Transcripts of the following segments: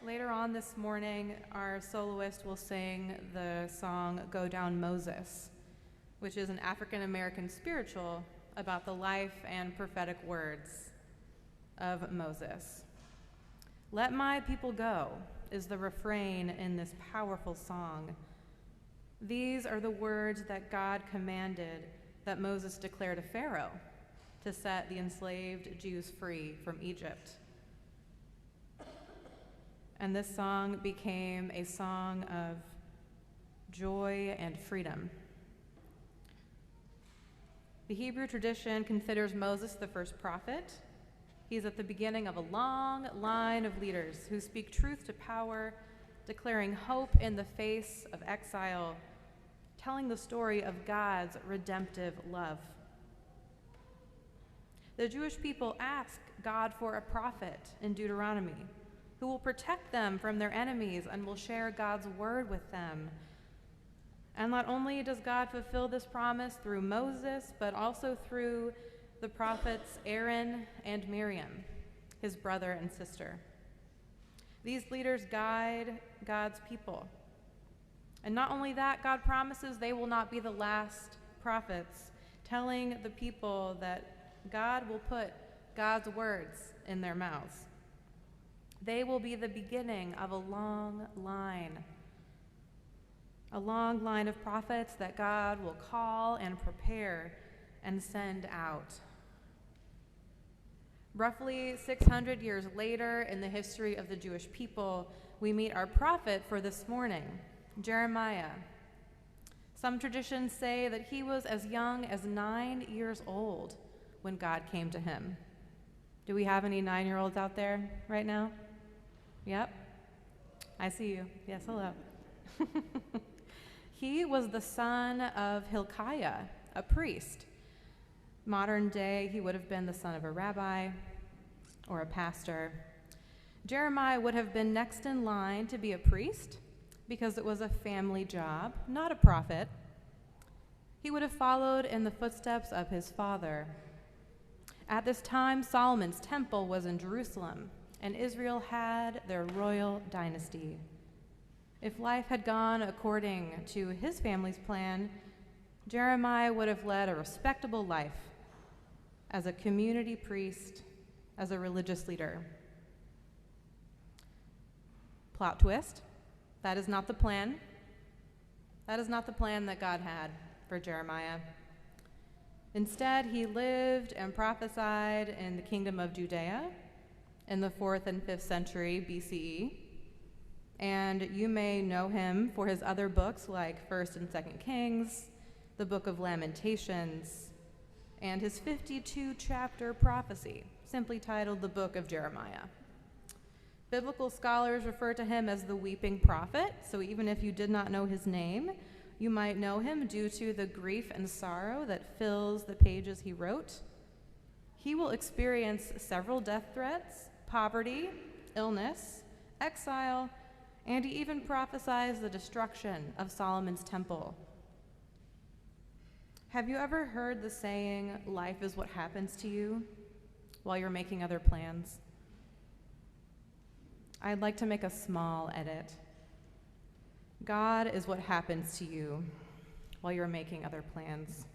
Later on this morning, our soloist will sing the song Go Down Moses, which is an African American spiritual about the life and prophetic words of Moses. Let my people go is the refrain in this powerful song. These are the words that God commanded that Moses declare to Pharaoh to set the enslaved Jews free from Egypt. And this song became a song of joy and freedom. The Hebrew tradition considers Moses the first prophet. He's at the beginning of a long line of leaders who speak truth to power, declaring hope in the face of exile, telling the story of God's redemptive love. The Jewish people ask God for a prophet in Deuteronomy who will protect them from their enemies and will share God's word with them. And not only does God fulfill this promise through Moses, but also through the prophets Aaron and Miriam, his brother and sister. These leaders guide God's people. And not only that, God promises they will not be the last prophets, telling the people that God will put God's words in their mouths. They will be the beginning of a long line of prophets that God will call and prepare and send out. Roughly 600 years later in the history of the Jewish people, we meet our prophet for this morning, Jeremiah. Some traditions say that he was as young as 9 years old when God came to him. Do we have any 9-year-olds out there right now? Yep. I see you. Yes, hello. He was the son of Hilkiah, a priest. Modern day, he would have been the son of a rabbi or a pastor. Jeremiah would have been next in line to be a priest because it was a family job, not a prophet. He would have followed in the footsteps of his father. At this time, Solomon's temple was in Jerusalem, and Israel had their royal dynasty. If life had gone according to his family's plan, Jeremiah would have led a respectable life as a community priest, as a religious leader. Plot twist, that is not the plan. That is not the plan that God had for Jeremiah. Instead, he lived and prophesied in the kingdom of Judea in the 4th and 5th century BCE. And you may know him for his other books like 1st and 2nd Kings, the Book of Lamentations, and his 52-chapter prophecy, simply titled the Book of Jeremiah. Biblical scholars refer to him as the weeping prophet, so even if you did not know his name, you might know him due to the grief and sorrow that fills the pages he wrote. He will experience several death threats, poverty, illness, exile, and he even prophesies the destruction of Solomon's temple. Have you ever heard the saying, life is what happens to you while you're making other plans? I'd like to make a small edit. God is what happens to you while you're making other plans.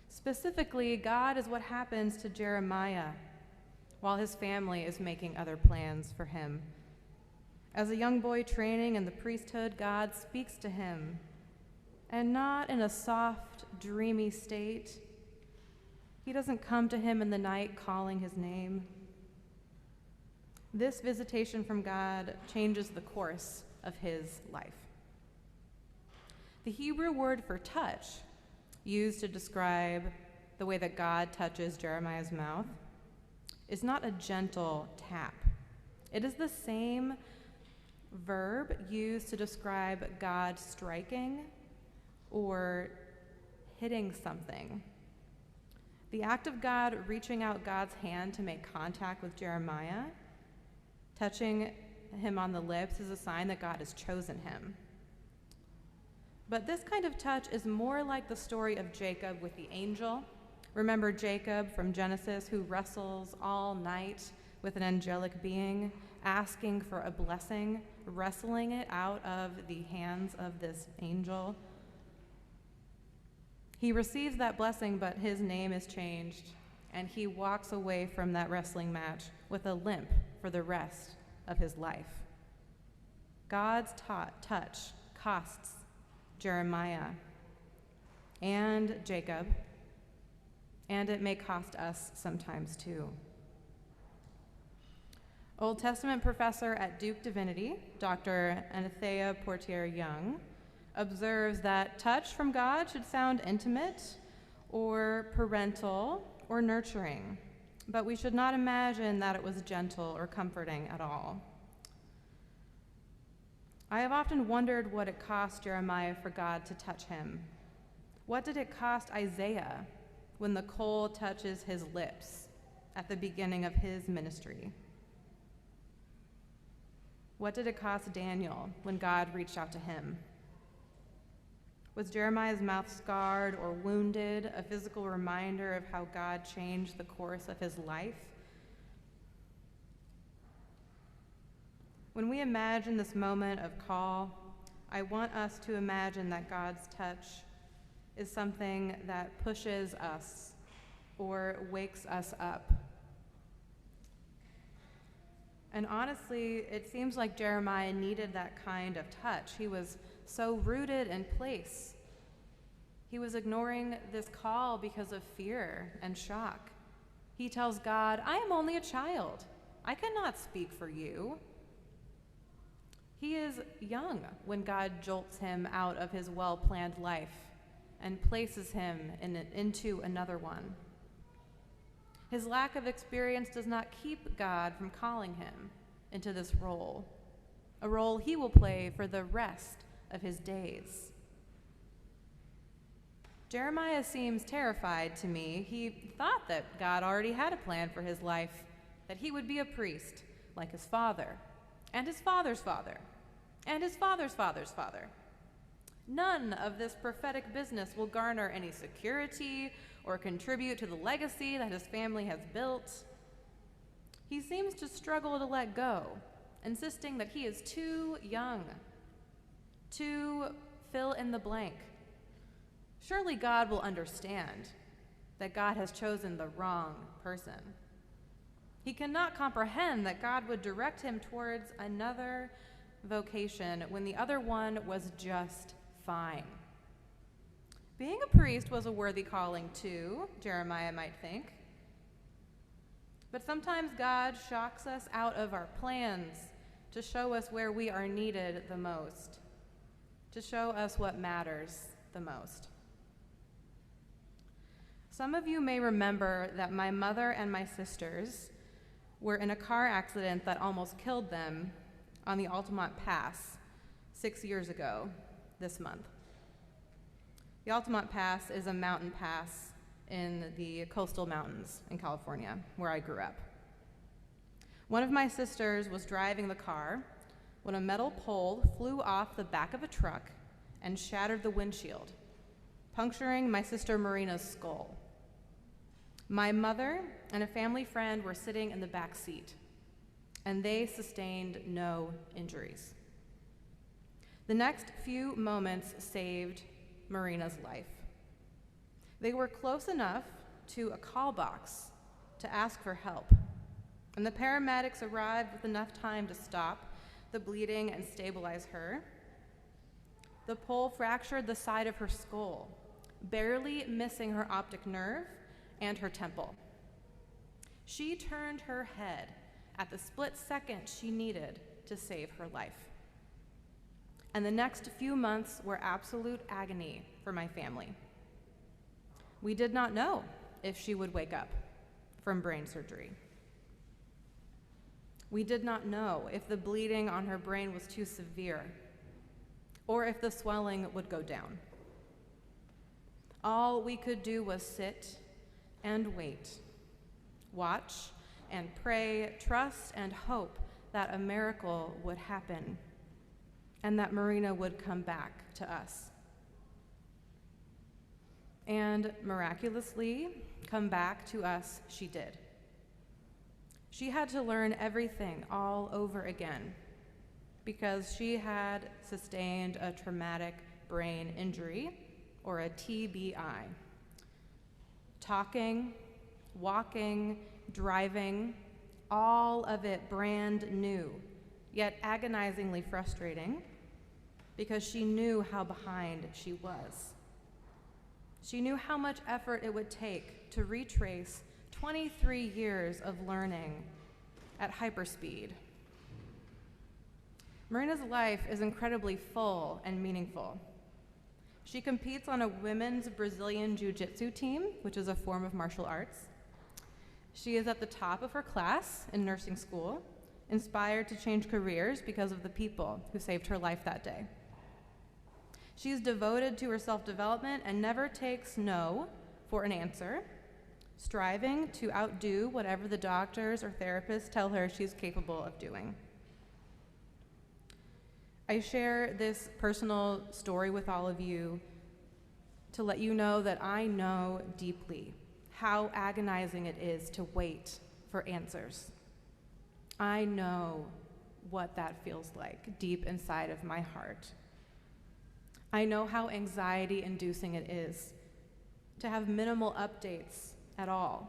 Specifically, God is what happens to Jeremiah while his family is making other plans for him. As a young boy training in the priesthood, God speaks to him, and not in a soft, dreamy state. He doesn't come to him in the night calling his name. This visitation from God changes the course of his life. The Hebrew word for touch, used to describe the way that God touches Jeremiah's mouth, is not a gentle tap. It is the same verb used to describe God striking or hitting something. The act of God reaching out God's hand to make contact with Jeremiah, touching him on the lips, is a sign that God has chosen him. But this kind of touch is more like the story of Jacob with the angel. Remember Jacob from Genesis, who wrestles all night with an angelic being, asking for a blessing, wrestling it out of the hands of this angel. He receives that blessing, but his name is changed, and he walks away from that wrestling match with a limp for the rest of his life. God's touch costs Jeremiah and Jacob, and it may cost us sometimes too. Old Testament professor at Duke Divinity, Dr. Anathea Portier-Young, observes that touch from God should sound intimate or parental or nurturing, but we should not imagine that it was gentle or comforting at all. I have often wondered what it cost Jeremiah for God to touch him. What did it cost Isaiah when the coal touches his lips at the beginning of his ministry? What did it cost Daniel when God reached out to him? Was Jeremiah's mouth scarred or wounded, a physical reminder of how God changed the course of his life? When we imagine this moment of call, I want us to imagine that God's touch is something that pushes us or wakes us up. And honestly, it seems like Jeremiah needed that kind of touch. He was so rooted in place. He was ignoring this call because of fear and shock. He tells God, "I am only a child. I cannot speak for you." He is young when God jolts him out of his well-planned life and places him into another one. His lack of experience does not keep God from calling him into this role, a role he will play for the rest of his days. Jeremiah seems terrified to me. He thought that God already had a plan for his life, that he would be a priest like his father, and his father's father, and his father's father's father. None of this prophetic business will garner any security or contribute to the legacy that his family has built. He seems to struggle to let go, insisting that he is too young to fill in the blank. Surely God will understand that God has chosen the wrong person. He cannot comprehend that God would direct him towards another vocation when the other one was just fine. Being a priest was a worthy calling too, Jeremiah might think. But sometimes God shocks us out of our plans to show us where we are needed the most, to show us what matters the most. Some of you may remember that my mother and my sisters were in a car accident that almost killed them on the Altamont Pass 6 years ago this month. The Altamont Pass is a mountain pass in the coastal mountains in California, where I grew up. One of my sisters was driving the car when a metal pole flew off the back of a truck and shattered the windshield, puncturing my sister Marina's skull. My mother and a family friend were sitting in the back seat, and they sustained no injuries. The next few moments saved Marina's life. They were close enough to a call box to ask for help, and the paramedics arrived with enough time to stop the bleeding and stabilize her. The pole fractured the side of her skull, barely missing her optic nerve and her temple. She turned her head at the split second she needed to save her life. And the next few months were absolute agony for my family. We did not know if she would wake up from brain surgery. We did not know if the bleeding on her brain was too severe or if the swelling would go down. All we could do was sit and wait, watch and pray, trust and hope that a miracle would happen and that Marina would come back to us. And miraculously, come back to us she did. She had to learn everything all over again because she had sustained a traumatic brain injury, or a TBI. Talking, walking, driving, all of it brand new, yet agonizingly frustrating, because she knew how behind she was. She knew how much effort it would take to retrace 23 years of learning at hyperspeed. Marina's life is incredibly full and meaningful. She competes on a women's Brazilian Jiu-Jitsu team, which is a form of martial arts. She is at the top of her class in nursing school, inspired to change careers because of the people who saved her life that day. She's devoted to her self-development and never takes no for an answer, striving to outdo whatever the doctors or therapists tell her she's capable of doing. I share this personal story with all of you to let you know that I know deeply how agonizing it is to wait for answers. I know what that feels like deep inside of my heart. I know how anxiety-inducing it is to have minimal updates at all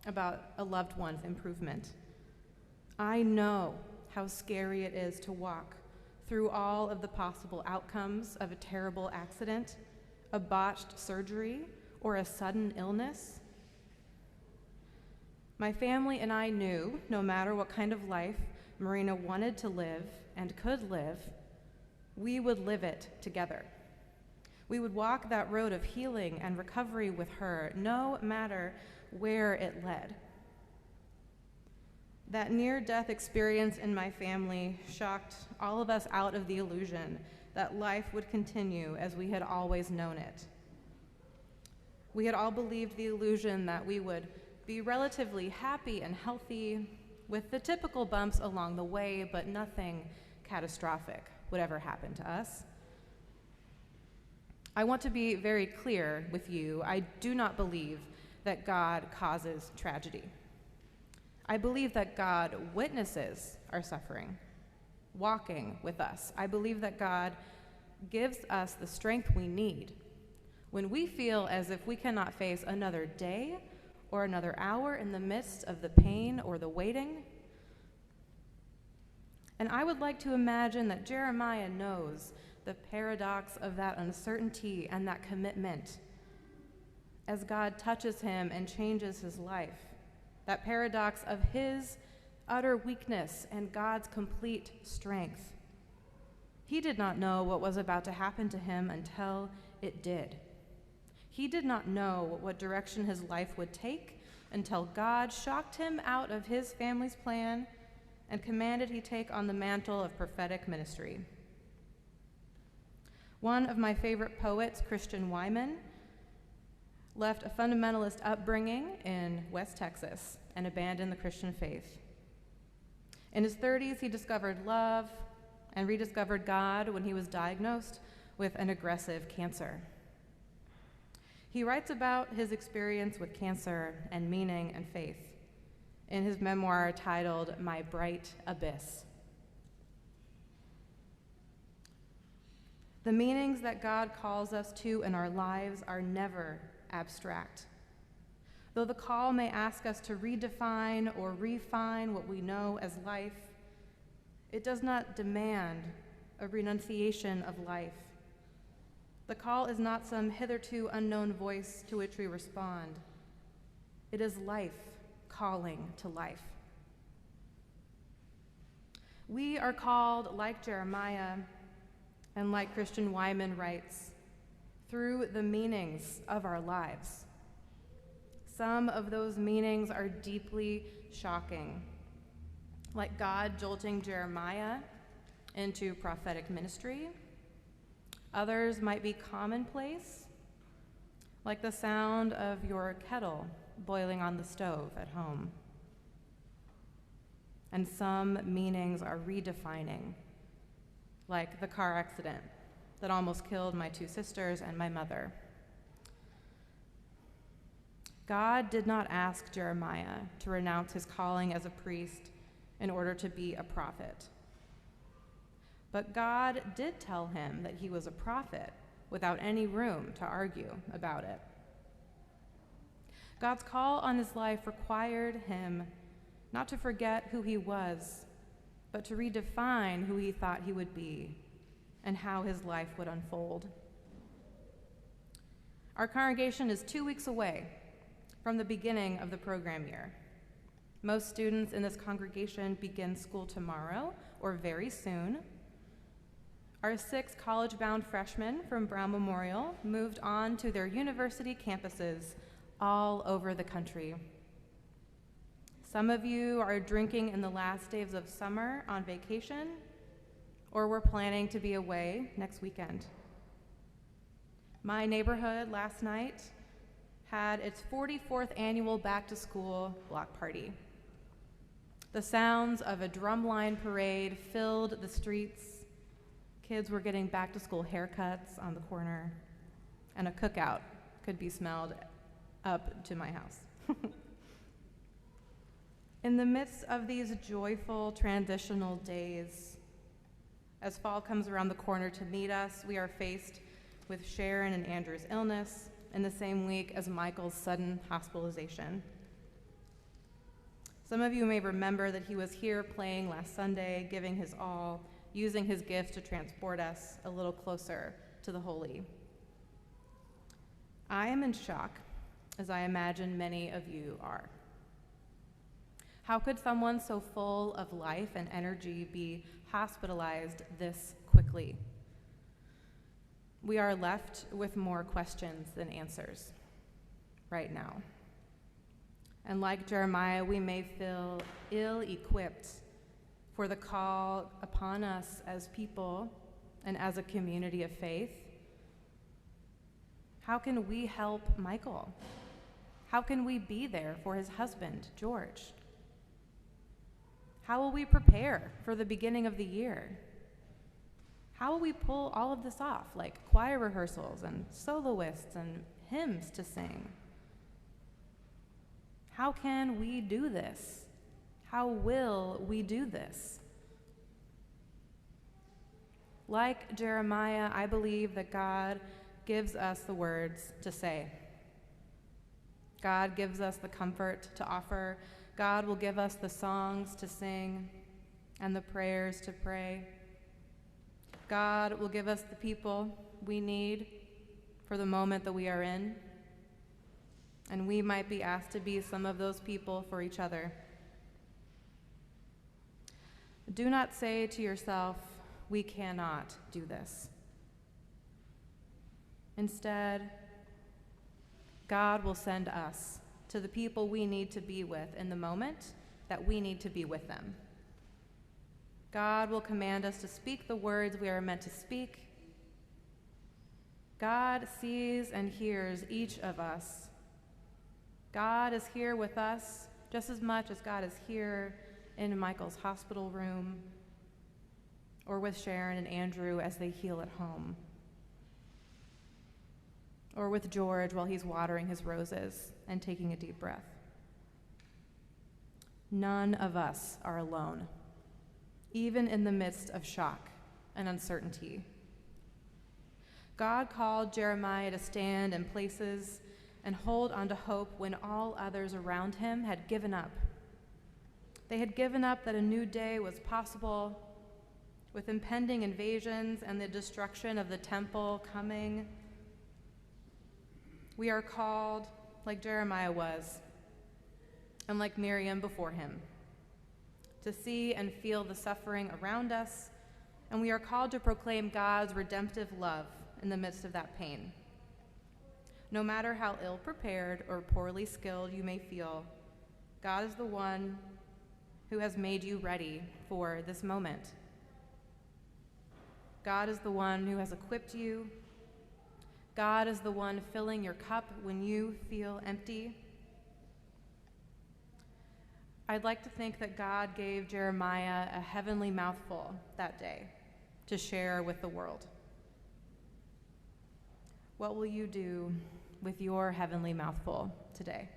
about a loved one's improvement. I know how scary it is to walk through all of the possible outcomes of a terrible accident, a botched surgery, or a sudden illness. My family and I knew no matter what kind of life Marina wanted to live and could live, we would live it together. We would walk that road of healing and recovery with her, no matter where it led. That near-death experience in my family shocked all of us out of the illusion that life would continue as we had always known it. We had all believed the illusion that we would be relatively happy and healthy with the typical bumps along the way, but nothing catastrophic would ever happen to us. I want to be very clear with you. I do not believe that God causes tragedy. I believe that God witnesses our suffering, walking with us. I believe that God gives us the strength we need when we feel as if we cannot face another day or another hour in the midst of the pain or the waiting. And I would like to imagine that Jeremiah knows the paradox of that uncertainty and that commitment as God touches him and changes his life. That paradox of his utter weakness and God's complete strength. He did not know what was about to happen to him until it did. He did not know what direction his life would take until God shocked him out of his family's plan and commanded he take on the mantle of prophetic ministry. One of my favorite poets, Christian Wyman, left a fundamentalist upbringing in West Texas and abandoned the Christian faith. In his 30s, he discovered love and rediscovered God when he was diagnosed with an aggressive cancer. He writes about his experience with cancer and meaning and faith in his memoir titled My Bright Abyss. The meanings that God calls us to in our lives are never abstract. Though the call may ask us to redefine or refine what we know as life, it does not demand a renunciation of life. The call is not some hitherto unknown voice to which we respond. It is life calling to life. We are called, like Jeremiah, and like Christian Wyman writes, through the meanings of our lives. Some of those meanings are deeply shocking, like God jolting Jeremiah into prophetic ministry. Others might be commonplace, like the sound of your kettle boiling on the stove at home. And some meanings are redefining, like the car accident that almost killed my two sisters and my mother. God did not ask Jeremiah to renounce his calling as a priest in order to be a prophet. But God did tell him that he was a prophet without any room to argue about it. God's call on his life required him not to forget who he was, but to redefine who he thought he would be and how his life would unfold. Our congregation is 2 weeks away from the beginning of the program year. Most students in this congregation begin school tomorrow or very soon. Our 6 college-bound freshmen from Brown Memorial moved on to their university campuses all over the country. Some of you are drinking in the last days of summer on vacation, or we're planning to be away next weekend. My neighborhood last night had its 44th annual back-to-school block party. The sounds of a drumline parade filled the streets. Kids were getting back-to-school haircuts on the corner, and a cookout could be smelled up to my house. In the midst of these joyful transitional days, as fall comes around the corner to meet us, we are faced with Sharon and Andrew's illness in the same week as Michael's sudden hospitalization. Some of you may remember that he was here playing last Sunday, giving his all, using his gift to transport us a little closer to the holy. I am in shock, as I imagine many of you are. How could someone so full of life and energy be hospitalized this quickly? We are left with more questions than answers right now. And like Jeremiah, we may feel ill-equipped for the call upon us as people and as a community of faith. How can we help Michael? How can we be there for his husband, George? How will we prepare for the beginning of the year? How will we pull all of this off, like choir rehearsals and soloists and hymns to sing? How can we do this? How will we do this? Like Jeremiah, I believe that God gives us the words to say. God gives us the comfort to offer. God will give us the songs to sing and the prayers to pray. God will give us the people we need for the moment that we are in, and we might be asked to be some of those people for each other. Do not say to yourself, "We cannot do this." Instead, God will send us to the people we need to be with in the moment that we need to be with them. God will command us to speak the words we are meant to speak. God sees and hears each of us. God is here with us just as much as God is here in Michael's hospital room or with Sharon and Andrew as they heal at home, or with George while he's watering his roses and taking a deep breath. None of us are alone, even in the midst of shock and uncertainty. God called Jeremiah to stand in places and hold on to hope when all others around him had given up. They had given up that a new day was possible, with impending invasions and the destruction of the temple coming. We are called, like Jeremiah was, and like Miriam before him, to see and feel the suffering around us, and we are called to proclaim God's redemptive love in the midst of that pain. No matter how ill-prepared or poorly skilled you may feel, God is the one who has made you ready for this moment. God is the one who has equipped you. God is the one filling your cup when you feel empty. I'd like to think that God gave Jeremiah a heavenly mouthful that day to share with the world. What will you do with your heavenly mouthful today?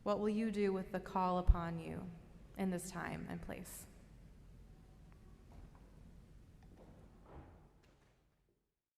What will you do with the call upon you in this time and place?